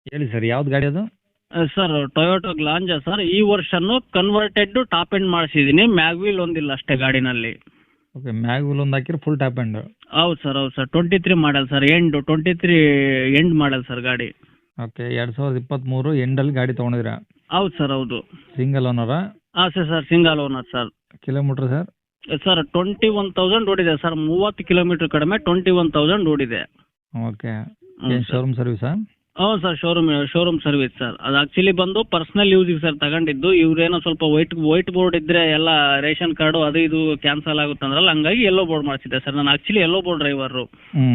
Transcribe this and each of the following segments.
ಹೇಳಿ ಸರ್, ಯಾವ್ದು ಗಾಡಿ ಅದು? ಸರ್ ಟೊಯೋಟೋ ಗ್ಲಾಂಜಾ ಸರ್, ಈ ವರ್ಷನು ಕನ್ವರ್ಟೆಡ್ ಟಾಪ್ ಎಂಡ್ ಮಾಡಿಸಿದ್ದೀನಿ, ಮ್ಯಾಗ್ವೀಲ್ ಒಂದಿಲ್ಲ ಅಷ್ಟೇ ಗಾಡಿನಲ್ಲಿ. ಓಕೆ, ಮ್ಯಾಗ್ ವೀಲ್ ಒಂದು ಹಾಕಿದ್ರೆ ಫುಲ್ ಟಾಪ್ ಎಂಡ್. ಹೌದು sir 23 model sir, 23 end model sir ಗಾಡಿ. ಓಕೆ, 2023 ಎಂಡಲ್ಲಿ ಗಾಡಿ ತೊಗೊಂಡಿದ್ದೀರಾ? ಹೌದು ಸರ್ ಹೌದು. ಸಿಂಗಲ್ ಓನರಾ? ಹಾಂ sir single owner sir. Kilometre sir? Sir 21,000 ಓಡಿದೆ ಸರ್, 30 ಕಿಲೋಮೀಟರ್ ಕಡಿಮೆ 21,000 ಓಡಿದೆ. ಓಕೆ, ಹ್ಞೂ ಏನು ಸರ್. ಶೋರೂಮ್ ಸರ್ವಿಸಾ? ಹೌದು ಸರ್, ಶೋರೂಮ್ ಸರ್ವಿಸ್ ಸರ್. ಅದು ಆಕ್ಚುಲಿ ಬಂದು ಪರ್ಸನಲ್ ಯೂಸಿಗೆ ಸರ್ ತಗೊಂಡಿದ್ದು. ಇವ್ರೇನೋ ಸ್ವಲ್ಪ ವೈಟ್ ಬೋರ್ಡ್ ಇದ್ರೆ ಎಲ್ಲ ರೇಷನ್ ಕಾರ್ಡು ಅದು ಇದು ಕ್ಯಾನ್ಸಲ್ ಆಗುತ್ತೆ ಅಂದ್ರಲ್ಲ, ಹಂಗಾಗಿ ಯೆಲ್ಲೋ ಬೋರ್ಡ್ ಮಾಡಿಸಿದ್ದೆ ಸರ್. ನಾನು ಆಕ್ಚುಲಿ ಯೆಲ್ಲೋ ಬೋರ್ಡ್ ಡ್ರೈವರು. ಹ್ಞೂ.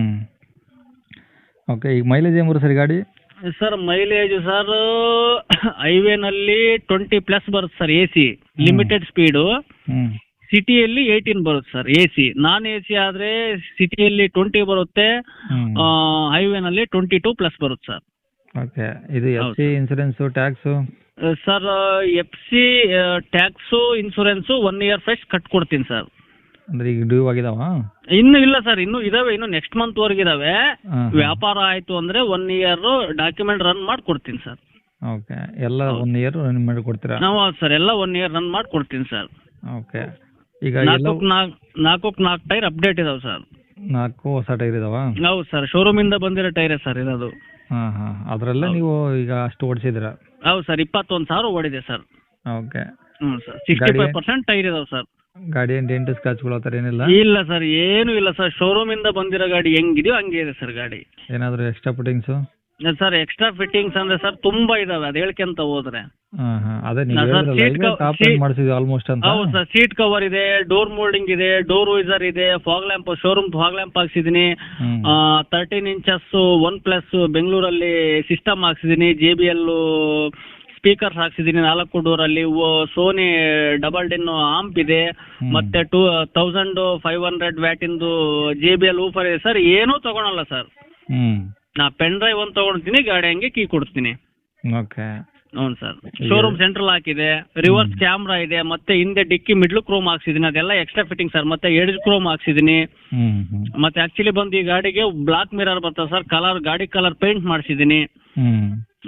ಓಕೆ, ಈಗ ಮೈಲೇಜ್ ಏನು ಬರುತ್ತೆ ಸರ್ ಗಾಡಿ? ಸರ್ ಮೈಲೇಜ್ ಸರ್ ಹೈವೇನಲ್ಲಿ 20+ ಬರುತ್ತೆ ಸರ್, AC ಲಿಮಿಟೆಡ್ ಸ್ಪೀಡು. ಹ್ಞೂ. ಸಿಟಿಯಲ್ಲಿ 18 ಬರುತ್ತೆ ಸರ್ AC. ನಾನ್ AC ಆದರೆ ಸಿಟಿಯಲ್ಲಿ 20 ಬರುತ್ತೆ, ಹೈವೇನಲ್ಲಿ 22+ ಬರುತ್ತೆ ಸರ್. ಓಕೆ, ಇದು ಹೌದು FC insurance tax? Sir FC tax insurance 1 year fresh ಕಟ್ಕೊಡ್ತೀನಿ ಸರ್. ಅಂದರೆ ಈಗ ಡ್ಯೂ ಆಗಿದಾವ? ಇನ್ನು ಇಲ್ಲ ಸರ್, ಇನ್ನೂ ಇದಾವೆ, ಇನ್ನು ನೆಕ್ಸ್ಟ್ ಮಂತ್ ವರೆಗೆ ಇದಾವೆ. ಹಾಂ. ವ್ಯಾಪಾರ ಆಯಿತು ಅಂದರೆ 1 ಇಯರ್ ಡಾಕ್ಯುಮೆಂಟ್ ರನ್ ಮಾಡಿ ಕೊಡ್ತೀನಿ ಸರ್. ಓಕೆ, ಎಲ್ಲ ಹೌದು. 1 ಇಯರ್ ರನ್ ಮಾಡಿ ಕೊಡ್ತೀರಾ? ನಾವು ಸರ್ ಎಲ್ಲ 1 ಇಯರ್ ರನ್ ಮಾಡಿ ಕೊಡ್ತೀನಿ ಸರ್. ಓಕೆ, ಈಗ ಎಲ್ಲ 4 ಟೈರ್ ಅಪ್ಡೇಟ್ ಇದಾವೆ ಸರ್. 4 ಹೊಸ ಟೈರ್ ಇದಾವ? ಹೌದು ಸರ್, ಶೋರೂಮಿಂದ ಬಂದಿರೋ ಟೈರೇ ಸರ್ ಇರೋದು. ಹಾಂ ಹಾಂ, ಅದರಲ್ಲೇ ನೀವು ಈಗ ಅಷ್ಟು ಓಡಿಸಿದ್ದೀರಾ? ಹೌದು ಸರ್, 21,000 ಓಡಿದೆ ಸರ್. ಓಕೆ. ಹ್ಞೂ ಸರ್, 65% ಟೈರ್ ಇದಾವೆ ಸರ್. ಗಾಡಿ ಏನು ಡೆಂಟ್ ಸ್ಕ್ರಾಚ್ಗಳು ಆ ಥರ ಏನಿಲ್ಲ? ಇಲ್ಲ ಸರ್, ಏನೂ ಇಲ್ಲ ಸರ್. ಶೋರೂಮಿಂದ ಬಂದಿರೋ ಗಾಡಿ ಹೆಂಗಿದೆಯೋ ಹಂಗೆ ಇದೆ ಸರ್ ಗಾಡಿ. ಏನಾದರೂ extra fittings? Sir extra fittings ಅಂದ್ರೆ ಸರ್ ತುಂಬಾ ಇದಾವೆ, ಅದು ಹೇಳ್ಕೊಂತ ಹೋದ್ರೆ. ಹಾಂ ಹಾಂ, ಅದೇ ನೀವು ಸರ್, ಹೇಳಿದ್ರಲ್ಲ, ಈಗ ಟಾಪ್ ಎಂಡ್ ಮಾಡಿಸಿದ್ವಿ ಆಲ್ಮೋಸ್ಟ್ ಅಂತ. ಹೌದು ಸರ್, ಸೀಟ್ ಕವರ್ ಇದೆ, ಡೋರ್ ಮೋಲ್ಡಿಂಗ್ ಇದೆ, ಡೋರ್ ವೈಸರ್ ಇದೆ, fog lamp, showroom fog lamp ಹಾಕ್ಸಿದೀನಿ. 13 ಇಂಚಸ್ OnePlus ಬೆಂಗಳೂರಲ್ಲಿ ಸಿಸ್ಟಮ್ ಹಾಕ್ಸಿದೀನಿ. JBL ಸ್ಪೀಕರ್ಸ್ ಹಾಕ್ಸಿದೀನಿ 4 ಡೋರಲ್ಲಿ. ಸೋನಿ ಡಬಲ್ ಡಿನ್ ಆಂಪ್ ಇದೆ, ಮತ್ತೆ 2500 ವ್ಯಾಟಿಂದು JBL ಊಫರ್ ಇದೆ ಸರ್. ಏನೂ ತಗೊಳಲ್ಲ ಸರ್, ನಾ ಪೆನ್ ಡ್ರೈವ್ ಒಂದು ತಗೊಳ್ತೀನಿ, ಗಾಡಿ ಹಂಗೆ ಕೀ ಕೊಡ್ತೀನಿ. ಓಕೆ. ಹ್ಞೂ ಸರ್, ಶೋರೂಮ್ ಸೆಂಟ್ರಲ್ ಹಾಕಿದೆ, ರಿವರ್ಸ್ ಕ್ಯಾಮ್ರಾ ಇದೆ, ಮತ್ತೆ ಹಿಂದೆ ಡಿಕ್ಕಿ ಮಿಡ್ಲ್ ಕ್ರೋಮ್ ಹಾಕ್ಸಿದೀನಿ, ಅದೆಲ್ಲ ಎಕ್ಸ್ಟ್ರಾ ಫಿಟ್ಟಿಂಗ್ ಸರ್. ಮತ್ತೆ ಎಡ್ಜ್ ಕ್ರೋಮ್ ಹಾಕ್ಸಿದೀನಿ. ಮತ್ತೆ ಆಕ್ಚುಲಿ ಬಂದು ಈ ಗಾಡಿಗೆ ಬ್ಲಾಕ್ ಮಿರರ್ ಬರ್ತದೆ ಸರ್, ಗಾಡಿ ಕಲರ್ ಪೇಂಟ್ ಮಾಡಿಸಿದೀನಿ.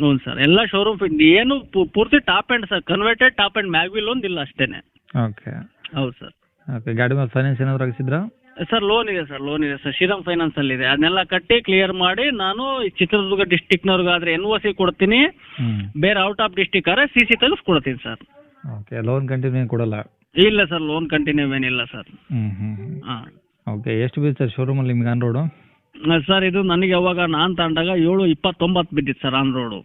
ಹ್ಞೂ ಸರ್, ಎಲ್ಲ ಶೋರೂಮ್ ಫಿಟ್, ಏನು ಪೂರ್ತಿ top end sir, converted top end, mag wheel ಒಂದಿಲ್ಲ ಅಷ್ಟೇನೆ. ಓಕೆ. ಹೌದು ಸರ್. ಓಕೆ, ಗಾಡಿ ಮೇಲೆ ಫೈನಾನ್ಸ್ ಏನಾದ್ರು ಹಾಕ್ಸಿದ್ರಾ? ಸರ್ ಲೋನ್ ಇದೆ ಸರ್, ಶ್ರೀರಾಮ್ ಫೈನಾನ್ಸ್ ಅಲ್ಲಿ ಇದೆ. ಅದನ್ನೆಲ್ಲ ಕಟ್ಟಿ ಕ್ಲಿಯರ್ ಮಾಡಿ ನಾನು ಚಿತ್ರದುರ್ಗ ಡಿಸ್ಟಿಕ್ನವ್ರಿಗಾದ್ರೆ NOC ಕೊಡ್ತೀನಿ, ಬೇರೆ ಔಟ್ ಆಫ್ ಡಿಸ್ಟಿಕ್ ಆದ್ರೆ CC ತೆಗೆಸ್ಕೊಡ್ತೀನಿ ಸರ್. ಓಕೆ, ಲೋನ್ ಕಂಟಿನ್ಯೂ ಕೊಡಲ್ಲ? ಇಲ್ಲ ಸರ್, ಲೋನ್ ಕಂಟಿನ್ಯೂ ಏನಿಲ್ಲ ಸರ್. ಹಾಂ. ಓಕೆ, ಎಷ್ಟು ಬೀಳುತ್ತೆ ಸರ್ ಶೋರೂಮಲ್ಲಿ ನಿಮ್ಗೆ ಆನ್ ರೋಡು? ಸರ್ ಇದು ನನಗೆ ಯಾವಾಗ ನಾನು ತಗೊಂಡಾಗ 729 ಬಿದ್ದಿತ್ತು ಸರ್ ಆನ್ ರೋಡು.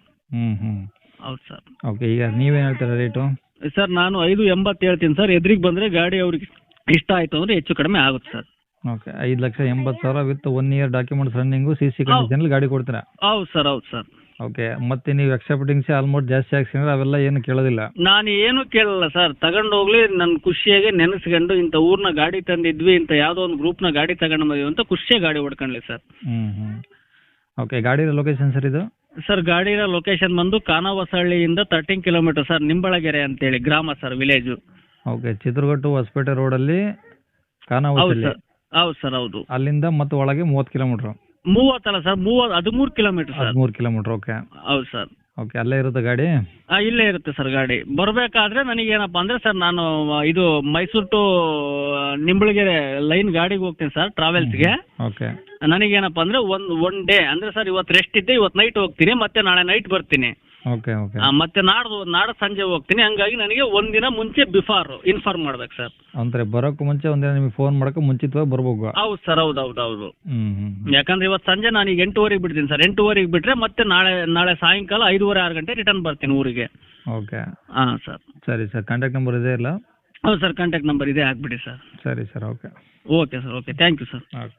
ಹೌದು ಸರ್. ಓಕೆ, ಈಗ ನೀವೇನು ಹೇಳ್ತೀರಾ ರೇಟು? ಸರ್ ನಾನು 580 ಹೇಳ್ತೀನಿ ಸರ್. ಎದುರಿಗೆ ಬಂದರೆ ಗಾಡಿ ಅವ್ರಿಗೆ ಇಷ್ಟ ಆಯಿತು ಅಂದರೆ ಹೆಚ್ಚು ಕಡಿಮೆ ಆಗುತ್ತೆ sir. Okay, 5,80,000 with 1 year documents running, CC ಕಂಡೀಷನಲ್ಲಿ ಗಾಡಿ ಕೊಡ್ತೀರಾ? ಹೌದು ಸರ್. ಓಕೆ, ಮತ್ತೆ ನೀವು ಎಕ್ಸ್ಟ್ರಾ ಫಿಟ್ಟಿಂಗ್ಸ್ ಆಲ್ಮೋಸ್ಟ್ ಜಾಸ್ತಿ ಹಾಕ್ಸಿದ್ರೆ ಅವೆಲ್ಲ ಏನು ಕೇಳೋದಿಲ್ಲ? ನಾನು ಏನು ಕೇಳಲ್ಲ ಸರ್, ತಗೊಂಡು ಹೋಗ್ಲಿ, ನನ್ನ ಖುಷಿಯಾಗಿ ನೆನೆಸ್ಕೊಂಡು ಇಂಥ ಊರ್ನ ಗಾಡಿ ತಂದಿದ್ವಿ, ಇಂಥ ಯಾವುದೋ ಒಂದು ಗ್ರೂಪ್ನ ಗಾಡಿ ತಗೊಂಡು ಬಂದಿವಿ ಅಂತ ಖುಷಿಯಾಗಿ ಗಾಡಿ ಹೊಡ್ಕೊಳ್ಳಿ ಸರ್. ಓಕೆ, ಗಾಡಿ ಲೊಕೇಶನ್ ಸರ್ ಇದು? ಸರ್ ಗಾಡಿಯ ಲೊಕೇಶನ್ ಬಂದು ಖಾನಾವಸಹಳ್ಳಿಯಿಂದ 13 ಕಿಲೋಮೀಟರ್ ಸರ್, ನಿಂಬಳಗೆರೆ ಅಂತೇಳಿ ಗ್ರಾಮ sir, village. Okay, Chitradurga to Hosapete ರೋಡಲ್ಲಿ ಖಾನಾವಸಹಳ್ಳಿ? ಹೌದು ಸರ್ ಹೌದು. ಅಲ್ಲಿಂದ ಮತ್ತೆ ಒಳಗೆ 30 ಕಿಲೋಮೀಟ್ರು? 30 ಅಲ್ಲ sir, 13 kilometre sir. 13 kilometre. Okay. ಹೌದು ಸರ್. ಓಕೆ, ಅಲ್ಲೇ ಇರುತ್ತೆ ಗಾಡಿ? ಇಲ್ಲೇ ಇರುತ್ತೆ ಸರ್ ಗಾಡಿ. ಬರಬೇಕಾದ್ರೆ ನನಗೇನಪ್ಪ ಅಂದರೆ ಸರ್, ನಾನು ಇದು ಮೈಸೂರು ಟು ನಿಂಬಳಗೆರೆ ಲೈನ್ ಗಾಡಿಗೆ ಹೋಗ್ತೀನಿ ಸರ್, ಟ್ರಾವೆಲ್ಸ್ಗೆ. ಓಕೆ. ನನಗೇನಪ್ಪ ಅಂದರೆ ಒನ್ ಡೇ ಅಂದರೆ ಸರ್, ಇವತ್ತು ರೆಸ್ಟ್ ಇದ್ದೆ, ಇವತ್ತು ನೈಟ್ ಹೋಗ್ತೀನಿ, ಮತ್ತೆ ನಾಳೆ ನೈಟ್ ಬರ್ತೀನಿ. ಓಕೆ. ಮತ್ತೆ ನಾಡ್ದು ಸಂಜೆ ಹೋಗ್ತೀನಿ. ಹಂಗಾಗಿ ನನಗೆ ಒಂದಿನ ಮುಂಚೆ ಇನ್ಫಾರ್ಮ್ ಮಾಡ್ಬೇಕು ಸರ್. ಅಂದ್ರೆ ಬರೋಕ್ಕೂ ಮುಂಚೆ ಒಂದಿನ ನಿಮಗೆ ಫೋನ್ ಮಾಡೋಕೆ ಮುಂಚಿತವಾಗಿ ಬರ್ಬೇಕು? ಹೌದು ಸರ್, ಹೌದು. ಯಾಕಂದ್ರೆ ಇವತ್ತು ಸಂಜೆ ನಾನು ಈಗ 8:30 ಬಿಡ್ತೀನಿ ಸರ್. 8:30 ಬಿಟ್ರೆ ಮತ್ತೆ ನಾಳೆ ಸಾಯಂಕಾಲ 5:30-6 ಗಂಟೆ ರಿಟರ್ನ್ ಬರ್ತೀನಿ ಊರಿಗೆ. ಓಕೆ. ಹಾಂ ಸರ್. ಸರಿ ಸರ್, ಕಾಂಟ್ಯಾಕ್ಟ್ ನಂಬರ್ ಇದೆ ಇಲ್ಲ? ಹೌದು ಸರ್, ಕಾಂಟ್ಯಾಕ್ಟ್ ನಂಬರ್ ಇದೆ, ಹಾಕ್ಬಿಡಿ ಸರ್. ಸರಿ sir. Okay sir. Okay, thank you sir. Okay.